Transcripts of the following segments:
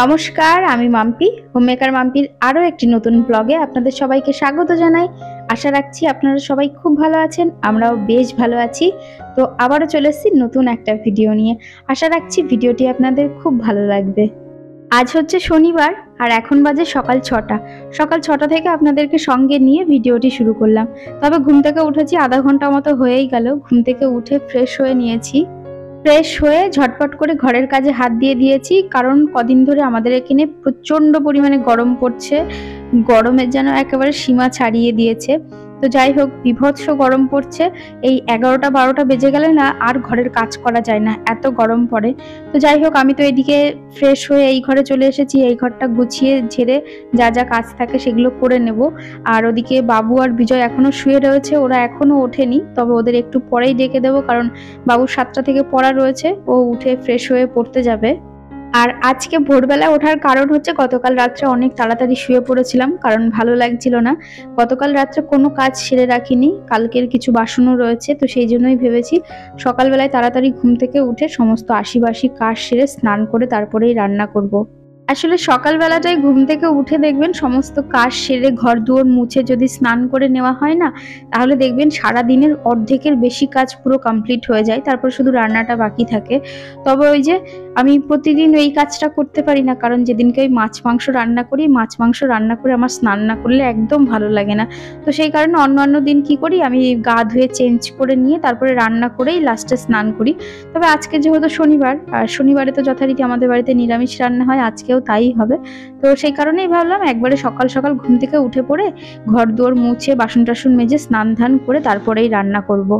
নমস্কার, আমি মাম্পি। হোমমেকার মাম্পির আরও একটি নতুন ব্লগে আপনাদের সবাইকে স্বাগত জানাই। আশা রাখছি আপনারা সবাই খুব ভালো আছেন, আমরাও বেশ ভালো আছি। তো আবারও চলে এসেছি নতুন একটা ভিডিও নিয়ে। আশা রাখছি ভিডিওটি আপনাদের খুব ভালো লাগবে। আজ হচ্ছে শনিবার আর এখন বাজে সকাল 6টা। সকাল 6টা থেকে আপনাদেরকে সঙ্গে নিয়ে ভিডিওটি শুরু করলাম। তবে ঘুম থেকে উঠেছি আধা ঘন্টা মতো হয়েই গেল। ঘুম থেকে উঠে ফ্রেশ হয়ে নিয়েছি। ফ্রেশ হয়ে ঝটপট করে ঘরের কাজে হাত দিয়ে দিয়েছি, কারণ কদিন ধরে আমাদের এখানে প্রচণ্ড পরিমাণে গরম পড়ছে। গরমের যেন একেবারে সীমা ছাড়িয়ে দিয়েছে। তো যাই হোক, বীভৎস গরম পড়ছে। এই 11টা 12টা বেজে গেলে না আর ঘরের কাজ করা যায় না, এত গরম পড়ে। তো যাই হোক, আমি তো এদিকে ফ্রেশ হয়ে এই ঘরে চলে এসেছি। এই ঘরটা গুছিয়ে ঝেড়ে যা যা কাজ থাকে সেগুলো করে নেব। আর ওদিকে বাবু আর বিজয় এখনো শুয়ে রয়েছে, ওরা এখনো ওঠেনি। তবে ওদের একটু পরেই ডেকে দেবো, কারণ বাবুর 7টা থেকে পড়া রয়েছে, ও উঠে ফ্রেশ হয়ে পড়তে যাবে। আর আজকে ভোরবেলা ওঠার কারণ হচ্ছে, গতকাল রাত্রে অনেক তাড়াতাড়ি শুয়ে পড়েছিলাম, কারণ ভালো লাগছিল না। গতকাল রাত্রে কোনো কাজ সেরে রাখিনি, কালকের কিছু বাসনও রয়েছে। তো সেই জন্যই ভেবেছি সকালবেলায় তাড়াতাড়ি ঘুম থেকে উঠে সমস্ত আশিবাসি কাজ সেরে স্নান করে তারপরেই রান্না করব। আসলে সকালবেলাটাই ঘুম থেকে উঠে দেখবেন সমস্ত কাজ সেরে ঘর দুয়ার মুছে যদি স্নান করে নেওয়া হয় না, তাহলে দেখবেন সারা দিনের অর্ধেকের বেশি কাজ পুরো কমপ্লিট হয়ে যায়। তারপর শুধু রান্নাটা বাকি থাকে। তবে ওই যে আমি প্রতিদিন এই কাজটা করতে পারি না, কারণ যেদিনকে ওই মাছ মাংস রান্না করি, মাছ মাংস রান্না করে আমার স্নান না করলে একদম ভালো লাগে না। তো সেই কারণে অন্যান্য দিন কি করি, আমি গা ধুয়ে চেঞ্জ করে নিয়ে তারপরে রান্না করেই লাস্টে স্নান করি। তবে আজকে যেহেতু শনিবার, আর শনিবারে তো যথারীতি আমাদের বাড়িতে নিরামিষ রান্না হয়, আজকেও তাই হবে। তো সেই কারণেই ভাবলাম একবারে সকাল সকাল ঘুম থেকে উঠে পড়ে ঘর দুয়ার মুছে বাসন টাসন মেজে স্নান ধান করে তারপরেই রান্না করব।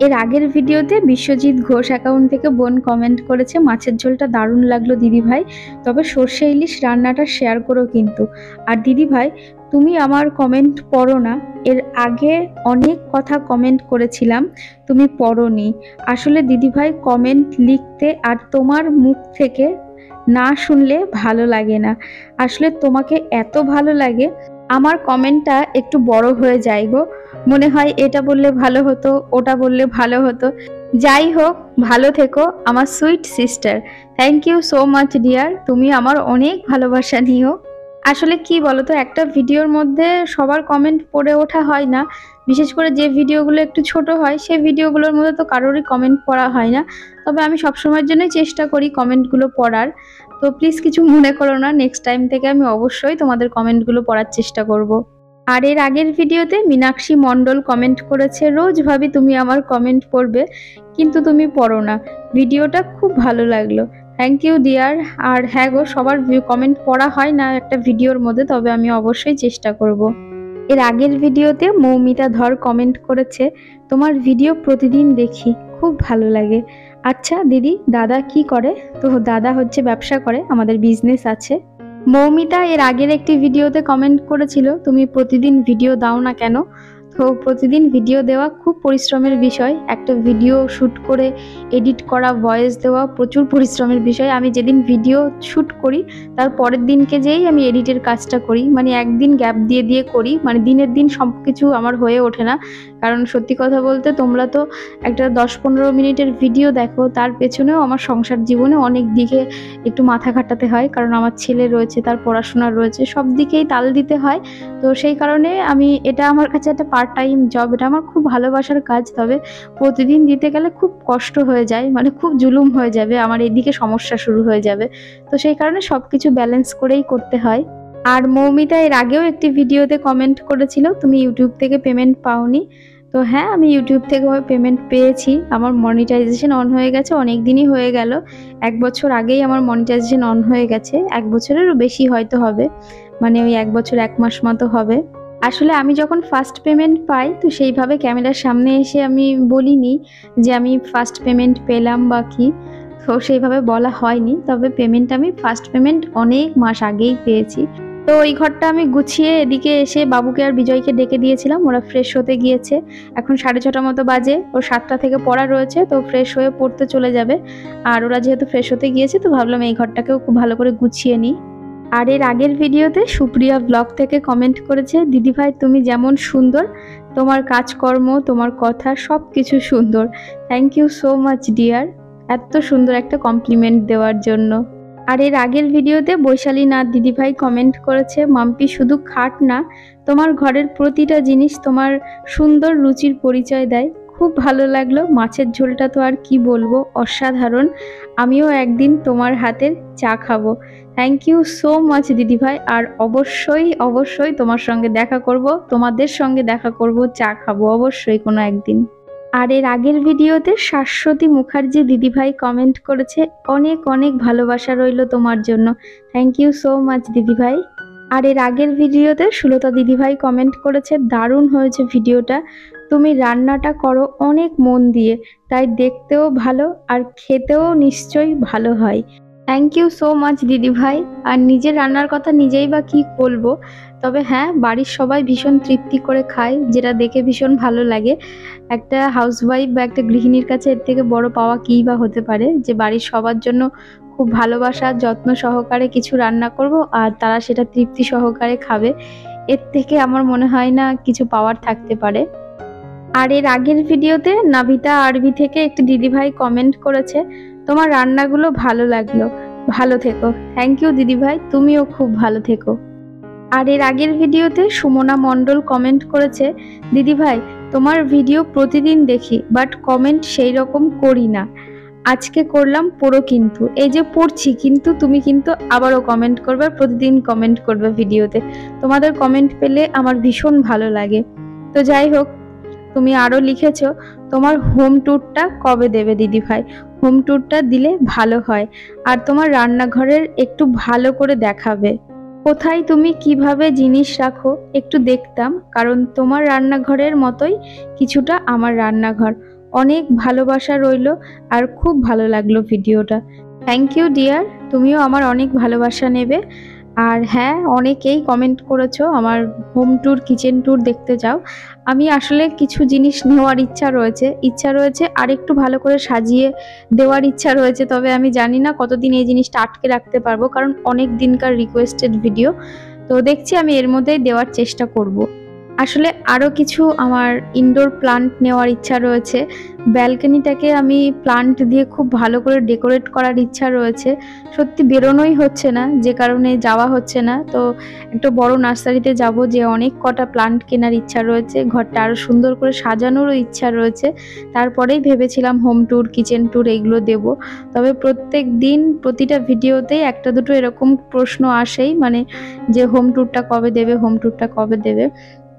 এর আগের ভিডিওতে বিশ্বজিৎ ঘোষ অ্যাকাউন্ট থেকে বোন কমেন্ট করেছে, মাছের ঝোলটা দারুণ লাগলো দিদি ভাই, তবে সর্ষে ইলিশ রান্নাটা শেয়ার করো কিন্তু। আর দিদি ভাই, তুমি আমার কমেন্ট পড়ো না। এর আগে অনেক কথা কমেন্ট করেছিলাম, তুমি পড়োনি। আসলে দিদি ভাই, কমেন্ট লিখতে আর তোমার মুখ থেকে না শুনলে ভালো লাগে না। আসলে তোমাকে এত ভালো লাগে, আমার কমেন্টটা একটু বড় হয়ে যায় গো। মনে হয় এটা বললে ভালো হতো, ওটা বললে ভালো হতো। যাই হোক, ভালো থেকো আমার sweet sister. Thank you so much dear, তুমি আমার অনেক ভালোবাসা নিও। আসলে কি বলতো, একটা ভিডিওর মধ্যে সবার কমেন্ট পড়ে ওঠা হয় না। বিশেষ করে যে ভিডিওগুলো একটু ছোট হয়, সেই ভিডিওগুলোর মধ্যে তো কারোরই কমেন্ট পড়া হয় না। তবে আমি সবসময়ের জন্যই চেষ্টা করি কমেন্টগুলো পড়ার। তো প্লিজ কিছু মনে করো না, নেক্সট টাইম থেকে আমি অবশ্যই তোমাদের কমেন্টগুলো পড়ার চেষ্টা করব। আর এর আগের ভিডিওতে মীনাক্ষী মণ্ডল কমেন্ট করেছে, রোজ ভাবি তুমি আমার কমেন্ট পড়বে, কিন্তু তুমি পড়ো না। ভিডিওটা খুব ভালো লাগলো। Thank you dear. আর হ্যাঁ গো, সবার কমেন্ট পড়া হয় না একটা ভিডিওর মধ্যে, তবে আমি অবশ্যই চেষ্টা করব। এর আগের ভিডিওতে মৌমিতা ধর কমেন্ট করেছে, তোমার ভিডিও প্রতিদিন দেখি, খুব ভালো লাগে। আচ্ছা দিদি, দাদা কি করে? তো দাদা হচ্ছে ব্যবসা করে, আমাদের বিজনেস আছে। মৌমিতা এর আগের একটি ভিডিওতে কমেন্ট করেছিল, তুমি প্রতিদিন ভিডিও দাও না কেন? তো প্রতিদিন ভিডিও দেওয়া খুব পরিশ্রমের বিষয়। একটা ভিডিও শ্যুট করে এডিট করা, ভয়েস দেওয়া প্রচুর পরিশ্রমের বিষয়। আমি যেদিন ভিডিও শ্যুট করি তার পরের দিনকে যেই আমি এডিটের কাজটা করি, মানে একদিন গ্যাপ দিয়ে দিয়ে করি, মানে দিনের দিন সব কিছু আমার হয়ে ওঠে না। কারণ সত্যি কথা বলতে, তোমরা তো একটা 10-15 মিনিটের ভিডিও দেখো, তার পেছনেও আমার সংসার জীবনে অনেক দিকে একটু মাথা খাটাতে হয়, কারণ আমার ছেলে রয়েছে, তার পড়াশোনা রয়েছে, সব দিকেই তাল দিতে হয়। তো সেই কারণে এটা আমার কাছে একটা পার্ট টাইম জব, এটা আমার খুব ভালোবাসার কাজ। তবে প্রতিদিন দিতে গেলে খুব কষ্ট হয়ে যায়, মানে খুব জুলুম হয়ে যাবে, আমার এদিকে সমস্যা শুরু হয়ে যাবে। তো সেই কারণে সব কিছু ব্যালেন্স করেই করতে হয়। আর মৌমিতা এর আগেও একটি ভিডিওতে কমেন্ট করেছিল, তুমি ইউটিউব থেকে পেমেন্ট পাওনি। তো হ্যাঁ, আমি ইউটিউব থেকে পেমেন্ট পেয়েছি। আমার মনিটাইজেশন অন হয়ে গেছে, অনেক দিনই হয়ে গেল। 1 বছর আগেই আমার মনিটাইজেশন অন হয়ে গেছে, 1 বছরেরও বেশি হয়তো হবে, মানে ওই 1 বছর 1 মাস মতো হবে। আসলে আমি যখন ফার্স্ট পেমেন্ট পাই, তো সেইভাবে ক্যামেরার সামনে এসে আমি বলিনি যে আমি ফার্স্ট পেমেন্ট পেলাম বা কি, তো সেইভাবে বলা হয়নি। তবে পেমেন্ট আমি ফার্স্ট পেমেন্ট অনেক মাস আগেই পেয়েছি। তো ওই ঘরটা আমি গুছিয়ে এদিকে এসে বাবুকে আর বিজয়কে ডেকে দিয়েছিলাম, ওরা ফ্রেশ হতে গিয়েছে। এখন 6:30 মতো বাজে, ওর 7টা থেকে পড়া রয়েছে, তো ফ্রেশ হয়ে পড়তে চলে যাবে। আর ওরা যেহেতু ফ্রেশ হতে গিয়েছে, তো ভাবলাম এই ঘরটাকেও খুব ভালো করে গুছিয়ে নিই। আর এর আগের ভিডিওতে সুপ্রিয়া ব্লগ থেকে কমেন্ট করেছে, দিদিভাই তুমি যেমন সুন্দর, তোমার কাজকর্ম, তোমার কথা সব কিছু সুন্দর। Thank you so much dear, এত সুন্দর একটা কমপ্লিমেন্ট দেওয়ার জন্য। আর এর আগের ভিডিওতে বৈশালী নাথ দিদিভাই কমেন্ট করেছে, মাম্পি শুধু খাট না, তোমার ঘরের প্রতিটা জিনিস তোমার সুন্দর রুচির পরিচয় দেয়। খুব ভালো লাগলো। মাছের ঝোলটা তো আর কি বলবো, অসাধারণ। আমিও একদিন তোমার হাতের চা খাবো। থ্যাংক ইউ সো মাচ দিদিভাই। আর অবশ্যই অবশ্যই তোমার সঙ্গে দেখা করব, তোমাদের সঙ্গে দেখা করব, চা খাবো অবশ্যই কোনো একদিন। আর এর আগের ভিডিওতে শাশ্বতী মুখার্জি দিদিভাই কমেন্ট করেছে, অনেক অনেক ভালোবাসা রইল তোমার জন্য। থ্যাংক ইউ সো মাচ দিদিভাই। আর এর আগের ভিডিওতে সুলতা দিদিভাই কমেন্ট করেছে, দারুণ হয়েছে ভিডিওটা, তুমি রান্নাটা করো অনেক মন দিয়ে, তাই দেখতেও ভালো আর খেতেও নিশ্চয়ই ভালো হয়। থ্যাংক ইউ সো মাচ দিদিভাই। আর নিজের রান্নার কথা নিজেই বা কি বলবো, তবে হ্যাঁ, বাড়ির সবাই ভীষণ তৃপ্তি করে খায়, যেটা দেখে ভীষণ ভালো লাগে। একটা হাউসওয়াইফ বা একটা গৃহিণীর কাছে এর থেকে বড় পাওয়া কী বা হতে পারে, যে বাড়ির সবার জন্য খুব ভালোবাসা যত্ন সহকারে কিছু রান্না করব আর তারা সেটা তৃপ্তি সহকারে খাবে। এর থেকে আমার মনে হয় না কিছু পাওয়ার থাকতে পারে। আর এর আগের ভিডিওতে নাবিতা আরবি থেকে একটি দিদিভাই কমেন্ট করেছে, তোমার রান্নাগুলো ভালো লাগলো, ভালো থেকো। থ্যাংক ইউ দিদিভাই, তুমিও খুব ভালো থেকো। আর এর আগের ভিডিওতে সুমনা মণ্ডল কমেন্ট করেছে, দিদিভাই তোমার ভিডিও প্রতিদিন দেখি, বাট কমেন্ট সেই রকম করি না, আজকে করলাম পড়ো, কিন্তু এই যে পড়ছি, কিন্তু তুমি কিন্তু আবারও কমেন্ট করবে, প্রতিদিন কমেন্ট করবে ভিডিওতে। তোমাদের কমেন্ট পেলে আমার ভীষণ ভালো লাগে। তো যাই হোক, তুমি আরও লিখেছো, তোমার হোম ট্যুরটা কবে দেবে দিদিভাই? হোম ট্যুরটা দিলে ভালো হয়, আর তোমার রান্নাঘরের একটু ভালো করে দেখাবে, কোথায় তুমি কিভাবে জিনিস রাখো একটু দেখতাম, কারণ তোমার রান্নাঘরের মতোই কিছুটা আমার রান্নাঘর। অনেক ভালোবাসা রইল, আর খুব ভালো লাগলো ভিডিওটা। থ্যাংক ইউ ডিয়ার, তুমিও আমার অনেক ভালোবাসা নেবে। আর হ্যাঁ, অনেকেই কমেন্ট করেছো আমার হোম ট্যুর, কিচেন ট্যুর দেখতে চাও। আমি আসলে কিছু জিনিস নেওয়ার ইচ্ছা রয়েছে আর একটু ভালো করে সাজিয়ে দেওয়ার ইচ্ছা রয়েছে, তবে আমি জানি না কতদিন এই জিনিসটা আটকে রাখতে পারবো, কারণ অনেক দিনকার রিকোয়েস্টেড ভিডিও। তো দেখছি আমি এর মধ্যেই দেওয়ার চেষ্টা করব। আসলে আরও কিছু আমার ইনডোর প্লান্ট নেওয়ার ইচ্ছা রয়েছে। ব্যালকনিটাকে আমি প্লান্ট দিয়ে খুব ভালো করে ডেকোরেট করার ইচ্ছা রয়েছে। সত্যি বেরোনোই হচ্ছে না, যে কারণে যাওয়া হচ্ছে না। তো একটা বড় নার্সারিতে যাব, যে অনেক কটা প্লান্ট কেনার ইচ্ছা রয়েছে, ঘরটা আরও সুন্দর করে সাজানোরও ইচ্ছা রয়েছে। তারপরেই ভেবেছিলাম হোম ট্যুর, কিচেন ট্যুর এগুলো দেব। তবে প্রত্যেক দিন প্রতিটা ভিডিওতেই একটা দুটো এরকম প্রশ্ন আসেই, মানে যে হোম ট্যুরটা কবে দেবে, হোম ট্যুরটা কবে দেবে।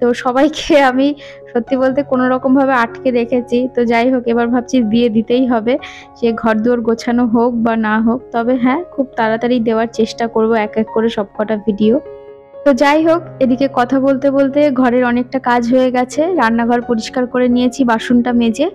তো সবাইকে আমি সত্যি বলতে কোনো রকমভাবে আটকে রেখেছি। তো যাই হোক, এবার ভাবছি দিয়ে দিতেই হবে, সে ঘরদুয়ার গোছানো হোক বা না হোক। তবে হ্যাঁ, খুব তাড়াতাড়ি দেওয়ার চেষ্টা করব এক এক করে সবকটা ভিডিও। তো যাই হোক, এদিকে কথা বলতে বলতে ঘরের অনেকটা কাজ হয়ে গেছে। রান্নাঘর পরিষ্কার করে নিয়েছি বাসনটা মেজে,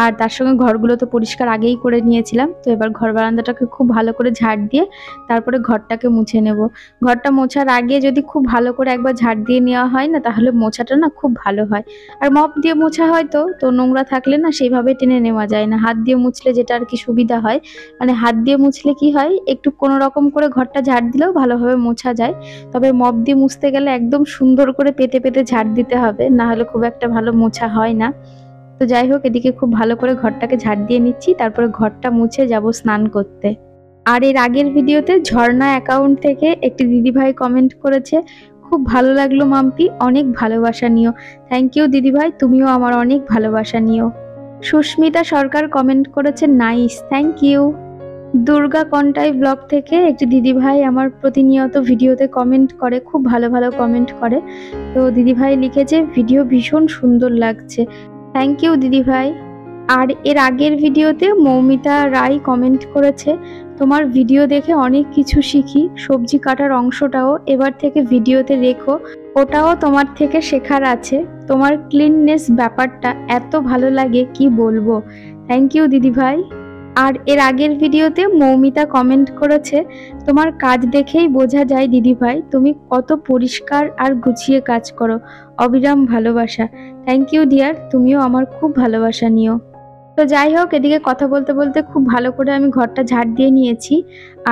আর তার সঙ্গে ঘরগুলো তো পরিষ্কার আগেই করে নিয়েছিলাম। তো এবার ঘর বারান্দাটাকে খুব ভালো করে ঝাড় দিয়ে তারপরে ঘরটাকে মুছে নেব। ঘরটা মোছার আগে যদি খুব ভালো করে একবার ঝাড় দিয়ে নেওয়া হয় না, তাহলে মোছাটা না খুব ভালো হয়। আর মপ দিয়ে মোছা হয় তো নোংরা থাকলে না সেইভাবে টেনে নেওয়া যায় না। হাত দিয়ে মুছলে যেটা আর কি সুবিধা হয়, মানে হাত দিয়ে মুছলে কি হয়, একটু কোনো রকম করে ঘরটা ঝাড় দিলেও ভালোভাবে মোছা যায়। তবে মপ দিয়ে মুছতে গেলে একদম সুন্দর করে পেতে পেতে ঝাড় দিতে হবে, না হলে খুব একটা ভালো মোছা হয় না। তো যাই হোক, এদিকে খুব ভালো করে ঘরটাকে ঝাড় দিয়ে নিচ্ছি, তারপরে ঘরটা মুছে যাব স্নান করতে। আর এর আগের ভিডিওতে ঝর্ণা অ্যাকাউন্ট থেকে একটি দিদিভাই কমেন্ট করেছে, খুব ভালো লাগলো মাম্পি, অনেক ভালোবাসা নিও। থ্যাংক ইউ দিদিভাই, তুমিও আমার অনেক ভালোবাসা নিও। সুস্মিতা সরকার কমেন্ট করেছে, nice, thank you. Durga Contai blog থেকে একটি দিদিভাই আমার প্রতিনিয়ত ভিডিওতে কমেন্ট করে, খুব ভালো ভালো কমেন্ট করে। তো দিদিভাই লিখেছে, ভিডিও ভীষণ সুন্দর লাগছে। থ্যাংক ইউ দিদিভাই। আর এর আগের ভিডিওতে মৌমিতা রায় কমেন্ট করেছে, তোমার ভিডিও দেখে অনেক কিছু শিখি, সবজি কাটার অংশটাও এবার থেকে ভিডিওতে রেখো, ওটাও তোমার থেকে শেখার আছে, তোমার ক্লিননেস ব্যাপারটা এত ভালো লাগে কি বলবো। থ্যাংক ইউ দিদিভাই। আর এর আগের ভিডিওতে মৌমিতা কমেন্ট করেছে, তোমার কাজ দেখেই বোঝা যায় দিদিভাই তুমি কত পরিষ্কার আর গুছিয়ে কাজ করো, অবিরাম ভালোবাসা। থ্যাংক ইউ ডিয়ার, তুমিও আমার খুব ভালোবাসা নিও। তো যাই হোক, এদিকে কথা বলতে বলতে খুব ভালো করে আমি ঘরটা ঝাড় দিয়ে নিয়েছি।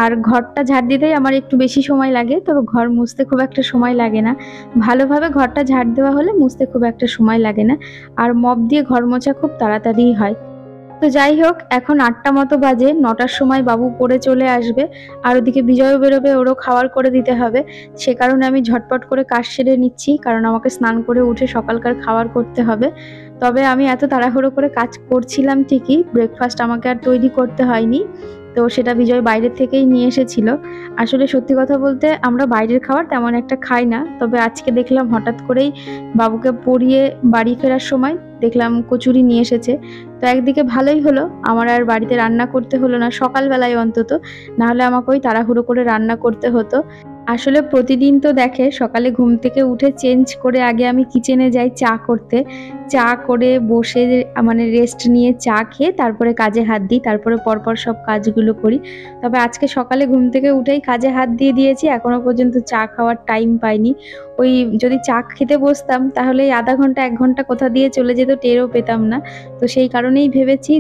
আর ঘরটা ঝাড় দিতেই আমার একটু বেশি সময় লাগে, তবে ঘর মুছতে খুব একটা সময় লাগে না। ভালোভাবে ঘরটা ঝাড় দেওয়া হলে মুছতে খুব একটা সময় লাগে না, আর মপ দিয়ে ঘর মোছা খুব তাড়াতাড়ি হয়। তো তো যাই হোক, এখন 8টা মতো বাজে, 9টার সময় বাবু পড়ে চলে আসবে, আর ওদিকে বিজয়ও বেরোবে, ওরও খাবার করে দিতে হবে। সে কারণে আমি ঝটপট করে কাজ সেরে নিচ্ছি, কারণ আমাকে স্নান করে উঠে সকালকার খাবার করতে হবে। তবে আমি এত তাড়াহুড়ো করে কাজ করছিলাম ঠিকই, ব্রেকফাস্ট আমাকে আর তৈরি করতে হয়নি, তো সেটা বিজয় বাইরের থেকেই নিয়ে এসেছিল। আসলে সত্যি কথা বলতে আমরা বাইরের খাবার তেমন একটা খাই না, তবে আজকে দেখলাম হঠাৎ করেই বাবুকে পড়িয়ে বাড়ি ফেরার সময় দেখলাম কচুরি নিয়ে এসেছে। তো একদিকে ভালোই হলো, আমার আর বাড়িতে রান্না করতে হলো না সকালবেলায় অন্তত, নাহলে আমাকে ওই তাড়াহুড়ো করে রান্না করতে হতো। আসলে প্রতিদিন তো দেখে সকালে ঘুম থেকে উঠে চেঞ্জ করে আগে আমি কিচেনে যাই চা করতে, চা করে বসে মানে রেস্ট নিয়ে চা খেয়ে তারপরে কাজে হাত দিই, তারপরে পরপর সব কাজগুলো করি। তবে আজকে সকালে ঘুম থেকে উঠেই কাজে হাত দিয়ে দিয়েছি, এখনো পর্যন্ত চা খাওয়ার টাইম পাইনি। ওই যদি চা খেতে বসতাম তাহলে এই আধা ঘন্টা 1 ঘন্টা কোথা দিয়ে চলে যেত টেরও পেতাম না। তো সেই কারণেই ভেবেছি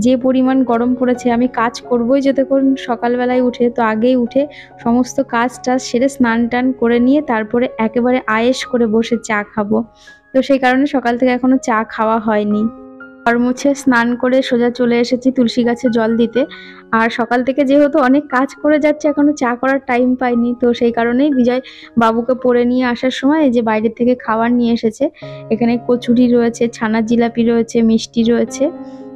যে পরিমাণ গরম পড়েছে আমি কাজ করবোই যতক্ষণ সকালবেলায় উঠে, তো আগেই উঠে সমস্ত কাজটা সেরে স্নান টান করে নিয়ে তারপরে একেবারে আয়েশ করে বসে চা খাবো। তো সেই কারণে সকাল থেকে এখনো চা খাওয়া হয়নি। ঘর মুছে স্নান করে সোজা চলে এসেছি তুলসী গাছে জল দিতে। আর সকাল থেকে যেহেতু অনেক কাজ করে যাচ্ছে এখনো চা করার টাইম পাইনি, তো সেই কারণেই বিজয় বাবুকে পড়ে নিয়ে আসার সময় এই যে বাইরের থেকে খাবার নিয়ে এসেছে। এখানে কচুরি রয়েছে, ছানার জিলাপি রয়েছে, মিষ্টি রয়েছে।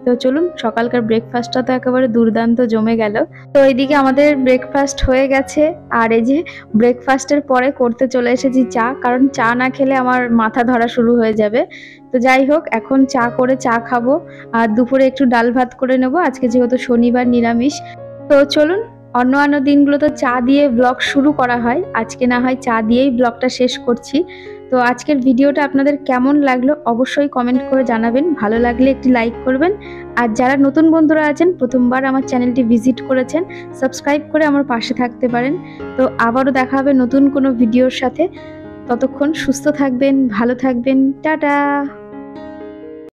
তো চলুন, সকালকার ব্রেকফাস্টটা তো একেবারে দুর্দান্ত জমে গেল। তো এইদিকে আমাদের ব্রেকফাস্ট হয়ে গেছে, আর এই যে ব্রেকফাস্টের পরে করতে চলে এসেছি চা, কারণ চা না খেলে আমার মাথা ধরা শুরু হয়ে যাবে। তো যাই হোক, এখন চা করে চা খাবো, আর দুপুরে একটু ডাল ভাত করে নেব, আজকে যেহেতু শনিবার নিরামিষ। তো চলুন, অন্য দিনগুলো তো চা দিয়ে ব্লগ শুরু করা হয়, আজকে না হয় চা দিয়েই ব্লগটা শেষ করছি। তো আজকের ভিডিওটা আপনাদের কেমন লাগলো অবশ্যই কমেন্ট করে জানাবেন, ভালো লাগলে একটি লাইক করবেন। আর যারা নতুন বন্ধুরা আছেন, প্রথমবার আমার চ্যানেলটি ভিজিট করেছেন, সাবস্ক্রাইব করে আমার পাশে থাকতে পারেন। তো আবারও দেখা হবে নতুন কোনো ভিডিওর সাথে, ততক্ষণ সুস্থ থাকবেন, ভালো থাকবেন, টাটা।